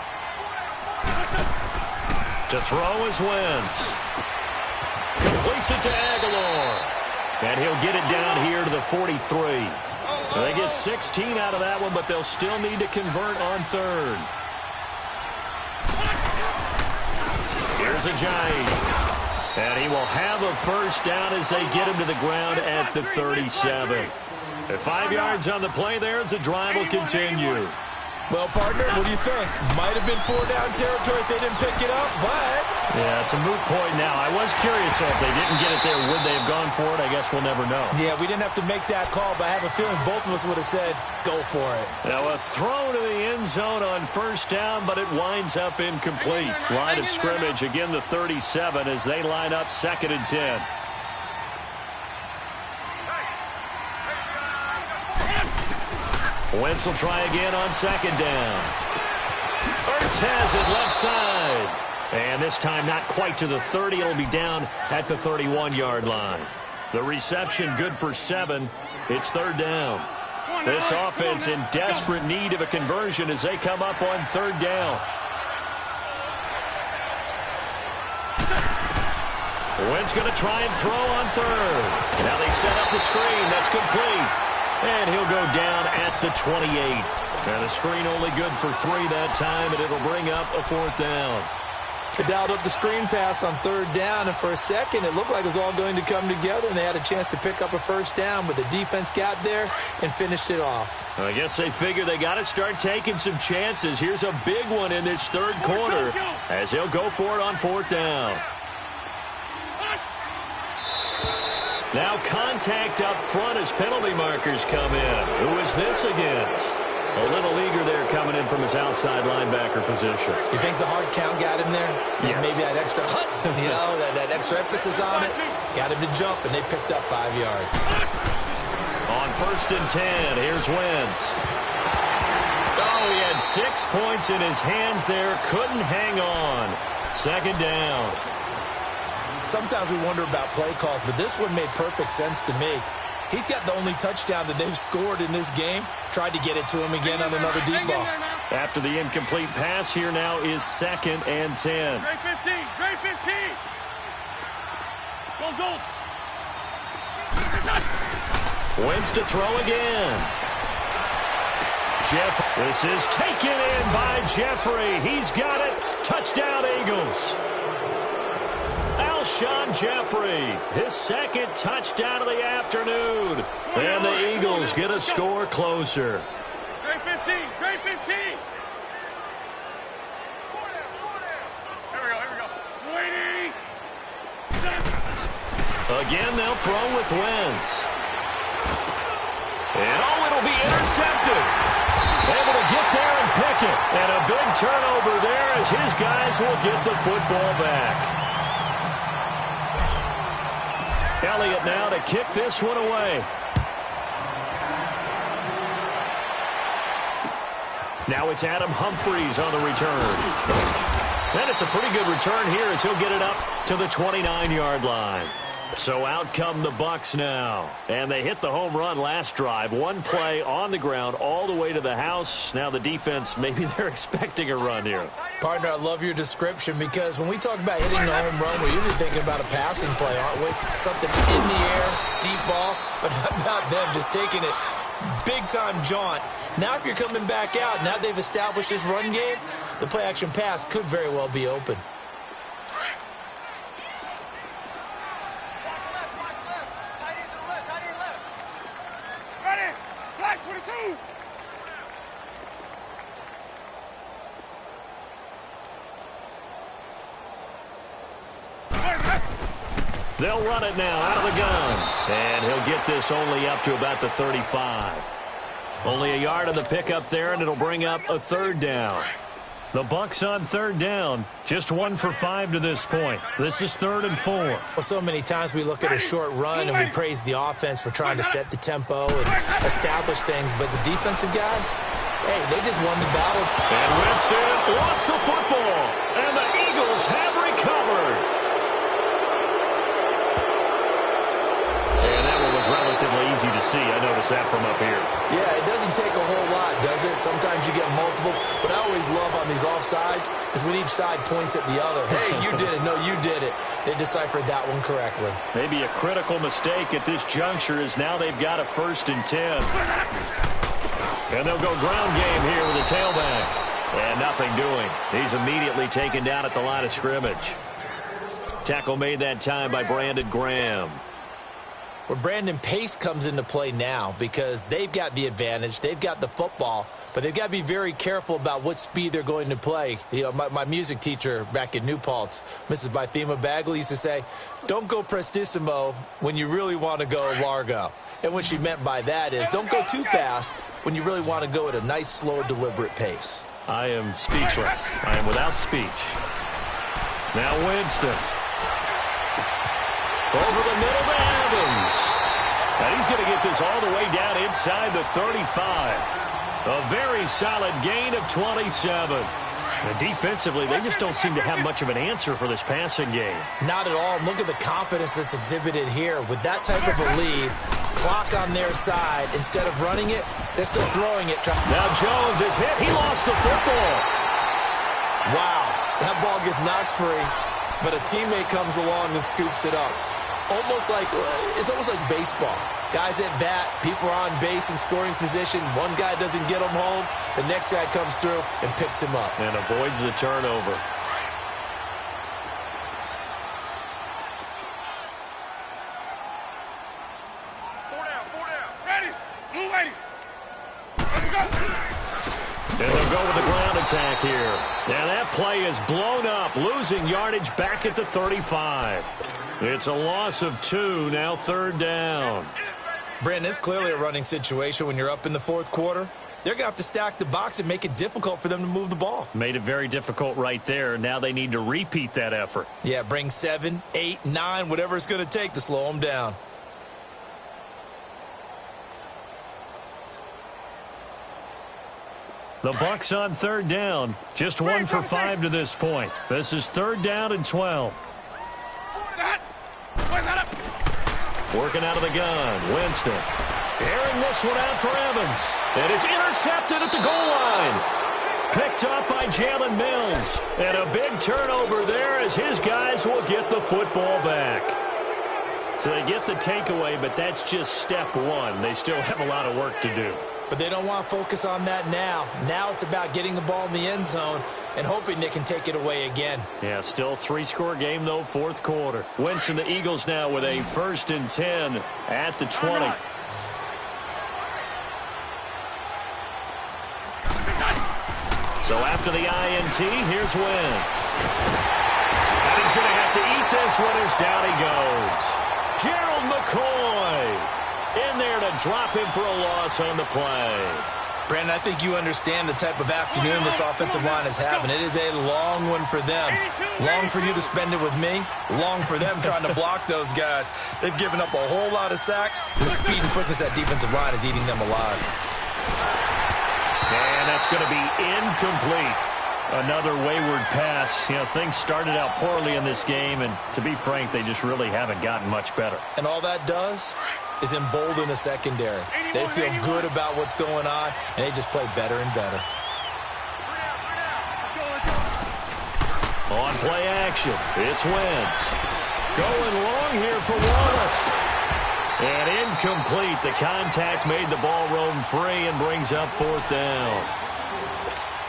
To throw is Wentz. Completes it to Aguilar. And he'll get it down here to the 43. They get 16 out of that one, but they'll still need to convert on 3rd. Here's a giant. And he will have a first down as they get him to the ground at the 37. At 5 yards on the play there as the drive will continue. Well, partner, what do you think? Might have been 4-down territory if they didn't pick it up, but... Yeah, it's a moot point now. I was curious, so if they didn't get it there, would they have gone for it? I guess we'll never know. Yeah, we didn't have to make that call, but I have a feeling both of us would have said, go for it. Now a throw to the end zone on first down, but it winds up incomplete. Line of scrimmage, again the 37 as they line up 2nd and 10. Wentz will try again on 2nd down. Ertz has it left side. And this time not quite to the 30. It'll be down at the 31-yard line. The reception good for 7. It's 3rd down. This offense in desperate need of a conversion as they come up on 3rd down. Wentz going to try and throw on 3rd. Now they set up the screen. That's complete. And he'll go down at the 28. And the screen only good for 3 that time, and it'll bring up a 4th down. They dialed up the screen pass on 3rd down, and for a second it looked like it was all going to come together, and they had a chance to pick up a first down, but the defense got there and finished it off. I guess they figure they got to start taking some chances. Here's a big one in this 3rd quarter as he'll go for it on 4th down. Now contact up front as penalty markers come in. Who is this against? A little eager there coming in from his outside linebacker position. You think the hard count got him there? Yes. Maybe that extra that extra emphasis on it got him to jump, and they picked up 5 yards. On 1st and 10, here's Wentz. Oh, he had 6 points in his hands there. Couldn't hang on. 2nd down. Sometimes we wonder about play calls, but this one made perfect sense to me. He's got the only touchdown that they've scored in this game. Tried to get it to him again on another deep ball. After the incomplete pass, here now is 2nd and 10. Trey 15. Trey 15. Gold. Wentz to throw again. This is taken in by Jeffrey. He's got it. Touchdown, Eagles. Alshon Jeffrey, his 2nd touchdown of the afternoon. And the Eagles get a score closer. Trey 15. Trey 15. Here we go. Again, they'll throw with Wentz. And it'll be intercepted. Able to get there and pick it. And a big turnover there as his guys will get the football back. Elliott now to kick this one away. Now it's Adam Humphries on the return. And it's a pretty good return here as he'll get it up to the 29-yard line. So out come the Bucs now. And they hit the home run last drive. One play on the ground all the way to the house. Now the defense, maybe they're expecting a run here. Partner, I love your description because when we talk about hitting the home run, we're usually thinking about a passing play, aren't we? Something in the air, deep ball. But how about them just taking it big-time jaunt? Now if you're coming back out, now they've established this run game, the play-action pass could very well be open. They'll run it now out of the gun. And he'll get this only up to about the 35. Only a yard on the pickup there, and it'll bring up a third down. The Bucs on third down, just 1 for 5 to this point. This is 3rd and 4. Well, so many times we look at a short run and we praise the offense for trying to set the tempo and establish things, but the defensive guys, hey, they just won the battle. And Winston lost the football, and the Eagles have recovered. And that one was relatively easy to see. I noticed that from up here. Yeah, it doesn't take a whole lot, does it? Sometimes you get multiples, but I always love on these offsides is when each side points at the other. Hey, you did it. No, you did it. They deciphered that one correctly. Maybe a critical mistake at this juncture is now they've got a 1st and 10. And they'll go ground game here with a tailback. And nothing doing. He's immediately taken down at the line of scrimmage. Tackle made that time by Brandon Graham. Where Brandon Pace comes into play now because they've got the advantage. They've got the football, but they've got to be very careful about what speed they're going to play. You know, my music teacher back in New Paltz, Mrs. Bythema Bagley, used to say, don't go prestissimo when you really want to go largo. And what she meant by that is don't go too fast when you really want to go at a nice, slow, deliberate pace. I am speechless. I am without speech. Now Winston. Over the middle to Evans. And he's going to get this all the way down inside the 35. A very solid gain of 27. And defensively, they just don't seem to have much of an answer for this passing game. Not at all. Look at the confidence that's exhibited here. With that type of a lead, clock on their side, instead of running it, they're still throwing it. Now Jones is hit. He lost the football. Wow. That ball gets knocked free, but a teammate comes along and scoops it up. It's almost like baseball. Guys at bat, people are on base in scoring position. One guy doesn't get him home. The next guy comes through and picks him up. And avoids the turnover. Four down. Ready. Blue lady. Let's go. And they'll go with the ground attack here. And that play is blown up, losing yardage back at the 35. It's a loss of 2, now 3rd down. Brandon, it's clearly a running situation when you're up in the 4th quarter. They're going to have to stack the box and make it difficult for them to move the ball. Made it very difficult right there. Now they need to repeat that effort. Yeah, bring 7, 8, 9, whatever it's going to take to slow them down. The Bucs on 3rd down. Just 1 for 5 to this point. This is 3rd down and 12. Working out of the gun. Winston. Airing this one out for Evans. And it's intercepted at the goal line. Picked up by Jalen Mills. And a big turnover there as his guys will get the football back. So they get the takeaway, but that's just step 1. They still have a lot of work to do. But they don't want to focus on that now. Now it's about getting the ball in the end zone and hoping they can take it away again. Yeah, still 3-score game, though, 4th quarter. Winston, the Eagles now with a 1st and 10 at the 20. So after the INT, here's Wentz. And he's going to have to eat this one as down he goes. Gerald McCoy in there to drop him for a loss on the play. Brandon, I think you understand the type of afternoon this offensive line is having. It is a long one for them. Long for you to spend it with me. Long for them trying to block those guys. They've given up a whole lot of sacks. The speed and quickness that defensive line is eating them alive. And that's going to be incomplete. Another wayward pass. You know, things started out poorly in this game, and to be frank, they just really haven't gotten much better. And all that does is embolden the secondary. They feel good about what's going on, and they just play better and better. On play action, it's Wentz. Going long here for Wallace. And incomplete. The contact made the ball roam free and brings up 4th down.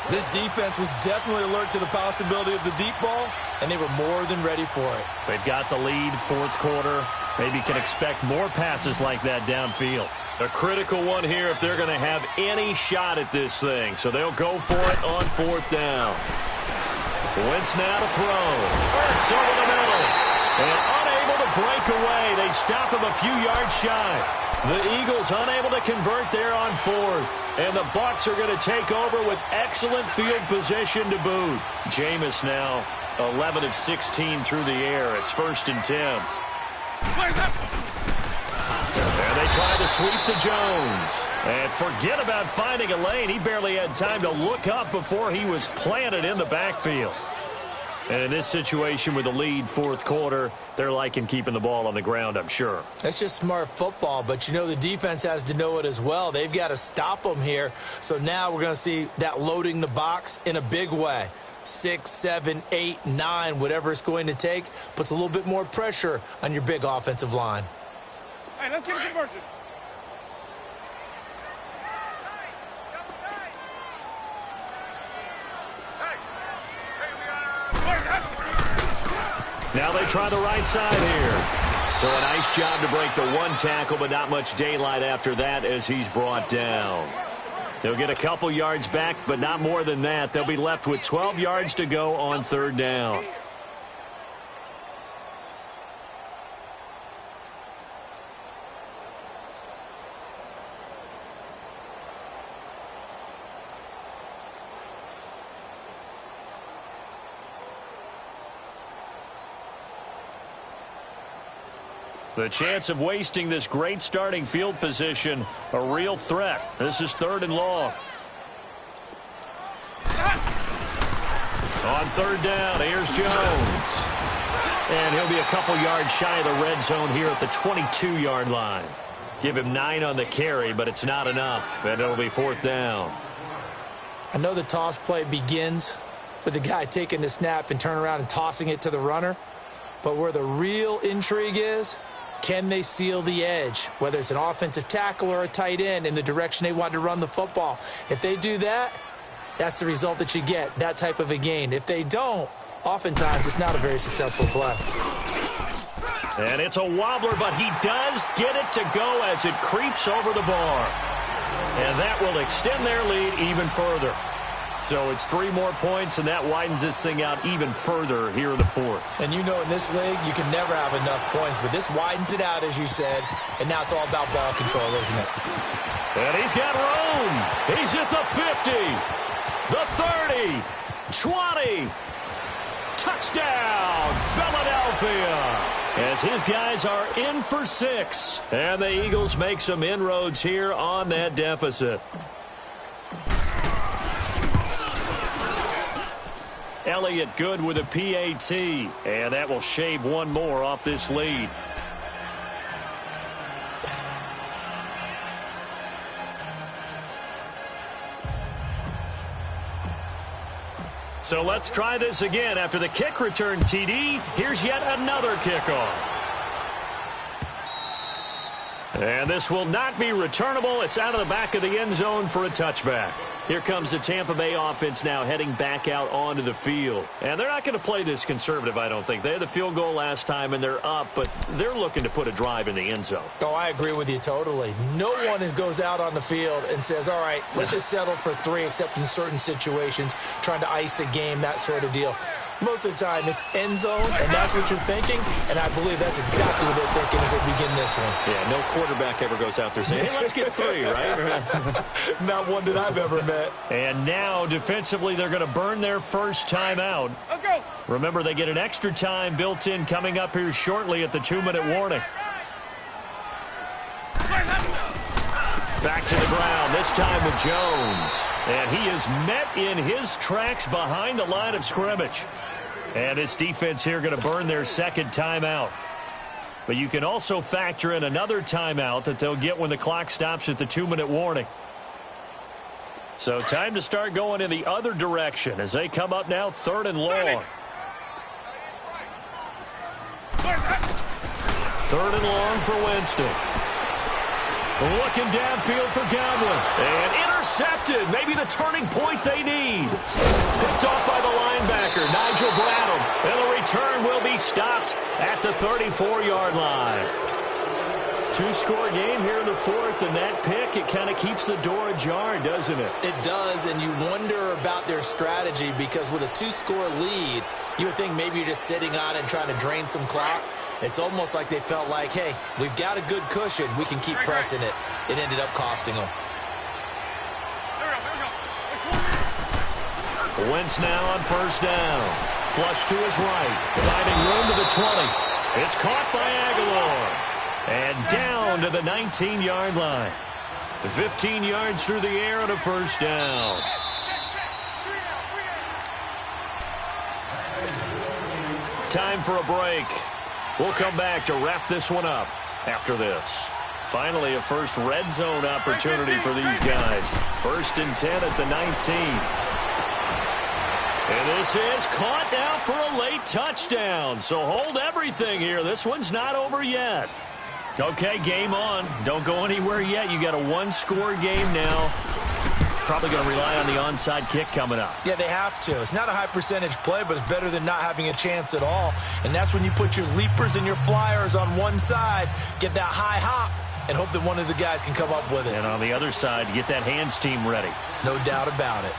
This defense was definitely alert to the possibility of the deep ball, and they were more than ready for it. They've got the lead, 4th quarter. Maybe can expect more passes like that downfield. A critical one here if they're going to have any shot at this thing. So they'll go for it on 4th down. Wentz now to throw. Ertz over the middle. And unable to break away. They stop him a few yards shy. The Eagles unable to convert there on 4th. And the Bucs are going to take over with excellent field position to boot. Jameis now 11 of 16 through the air. It's 1st and 10. And they try to sweep to Jones. And forget about finding a lane. He barely had time to look up before he was planted in the backfield. And in this situation with the lead, 4th quarter, they're liking keeping the ball on the ground, I'm sure. That's just smart football, but you know the defense has to know it as well. They've got to stop them here. So now we're going to see that loading the box in a big way. 6, 7, 8, 9, whatever it's going to take, puts a little bit more pressure on your big offensive line. Hey, let's get a conversion. Now they try the right side here. So a nice job to break the 1 tackle, but not much daylight after that as he's brought down. They'll get a couple yards back, but not more than that. They'll be left with 12 yards to go on 3rd down. The chance of wasting this great starting field position, a real threat. This is 3rd and long. On 3rd down, here's Jones. And he'll be a couple yards shy of the red zone here at the 22-yard line. Give him 9 on the carry, but it's not enough, and it'll be 4th down. I know the toss play begins with the guy taking the snap and turning around and tossing it to the runner, but where the real intrigue is, can they seal the edge, whether it's an offensive tackle or a tight end, in the direction they want to run the football? If they do that, that's the result that you get, that type of a gain. If they don't, oftentimes it's not a very successful play. And it's a wobbler, but he does get it to go as it creeps over the bar. And that will extend their lead even further. So it's 3 more points, and that widens this thing out even further here in the 4th. And you know in this league, you can never have enough points, but this widens it out, as you said, and now it's all about ball control, isn't it? And he's got room. He's at the 50, the 30, 20. Touchdown, Philadelphia. As his guys are in for 6. And the Eagles make some inroads here on that deficit. Elliott good with a PAT, and that will shave 1 more off this lead. So let's try this again. After the kick return TD, here's yet another kickoff. And this will not be returnable. It's out of the back of the end zone for a touchback. Here comes the Tampa Bay offense now heading back out onto the field. And they're not going to play this conservative, I don't think. They had the field goal last time, and they're up, but they're looking to put a drive in the end zone. Oh, I agree with you totally. No one goes out on the field and says, all right, let's just settle for 3, except in certain situations, trying to ice a game, that sort of deal. Most of the time, it's end zone, and that's what you're thinking, and I believe that's exactly what they're thinking as they begin this one. Yeah, no quarterback ever goes out there saying, hey, let's get 3, right? Not one that I've ever met. And now, defensively, they're going to burn their first timeout. Let's go. Remember, they get an extra time built in coming up here shortly at the 2-minute warning. Back to the ground, this time with Jones. And he is met in his tracks behind the line of scrimmage. And this defense here going to burn their second timeout. But you can also factor in another timeout that they'll get when the clock stops at the 2-minute warning. So time to start going in the other direction as they come up now 3rd and long. 3rd and long for Winston. Looking downfield for Godwin. And intercepted. Maybe the turning point they need. Picked off by the linebacker, Nigel Bradham. And the return will be stopped at the 34-yard line. 2-score game here in the 4th, and that pick, it kind of keeps the door ajar, doesn't it? It does, and you wonder about their strategy because with a 2-score lead, you would think maybe you're just sitting on it and trying to drain some clock. It's almost like they felt like, hey, we've got a good cushion. We can keep pressing it. It ended up costing them. Wentz now on 1st down. Flush to his right. Finding room to the 20. It's caught by Aguilar. And down to the 19-yard line. 15 yards through the air and a 1st down. Time for a break. We'll come back to wrap this one up after this. Finally, a first red zone opportunity for these guys. 1st and 10 at the 19. And this is caught now for a late touchdown. So hold everything here. This one's not over yet. Okay, game on. Don't go anywhere yet. You got a 1-score game now. Probably going to rely on the onside kick coming up. Yeah, they have to. It's not a high-percentage play, but it's better than not having a chance at all. And that's when you put your leapers and your flyers on one side, get that high hop, and hope that one of the guys can come up with it. And on the other side, get that hands team ready. No doubt about it.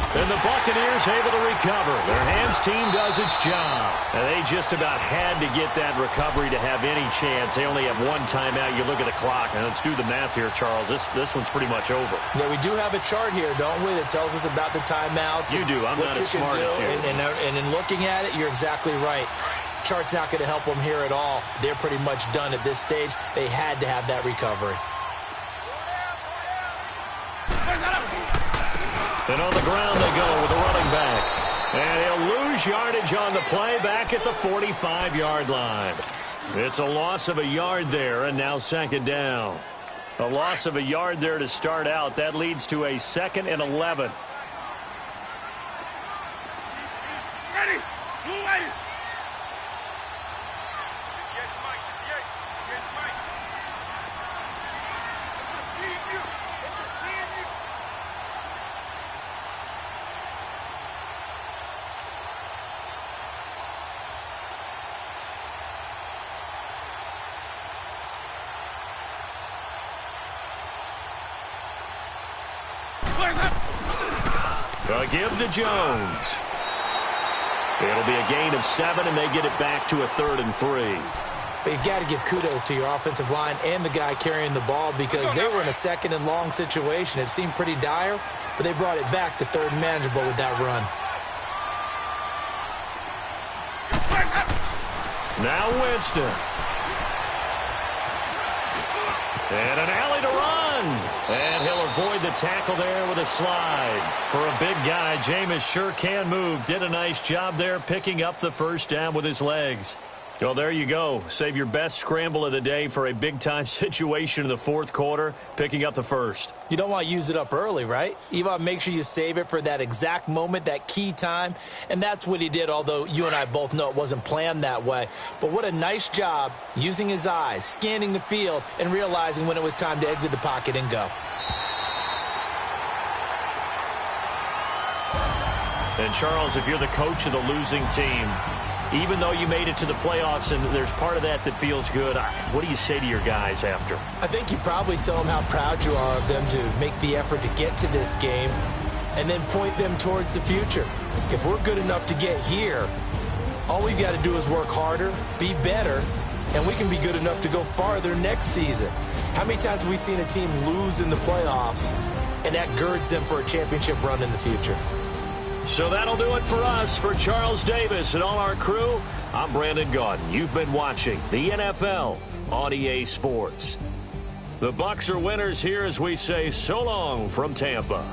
And the Buccaneers able to recover. Their hands team does its job. And they just about had to get that recovery to have any chance. They only have 1 timeout. You look at the clock, and let's do the math here, Charles. This one's pretty much over. Yeah, we do have a chart here, don't we, that tells us about the timeouts. You do. I'm not as smart as you. And in looking at it, you're exactly right. Chart's not going to help them here at all. They're pretty much done at this stage. They had to have that recovery. And on the ground they go with a running back. And he'll lose yardage on the play back at the 45-yard line. It's a loss of a yard there, and now 2nd down. A loss of a yard there to start out. That leads to a 2nd and 11. Ready. Move ready. A give to Jones. It'll be a gain of 7, and they get it back to a 3rd and 3. But you got to give kudos to your offensive line and the guy carrying the ball because they were in a 2nd and long situation. It seemed pretty dire, but they brought it back to 3rd and manageable with that run. Now Winston. And an alley to run. And he'll avoid the tackle there with a slide. For a big guy, Jameis sure can move. Did a nice job there picking up the 1st down with his legs. Well, there you go. Save your best scramble of the day for a big-time situation in the 4th quarter, picking up the 1st. You don't want to use it up early, right? You want to make sure you save it for that exact moment, that key time. And that's what he did, although you and I both know it wasn't planned that way. But what a nice job using his eyes, scanning the field, and realizing when it was time to exit the pocket and go. And, Charles, if you're the coach of the losing team, even though you made it to the playoffs and there's part of that that feels good, what do you say to your guys after? I think you probably tell them how proud you are of them to make the effort to get to this game and then point them towards the future. If we're good enough to get here, all we've got to do is work harder, be better, and we can be good enough to go farther next season. How many times have we seen a team lose in the playoffs, and that girds them for a championship run in the future? So that'll do it for us. For Charles Davis and all our crew, I'm Brandon Gaudin. You've been watching the NFL on EA Sports. The Bucs are winners here as we say so long from Tampa.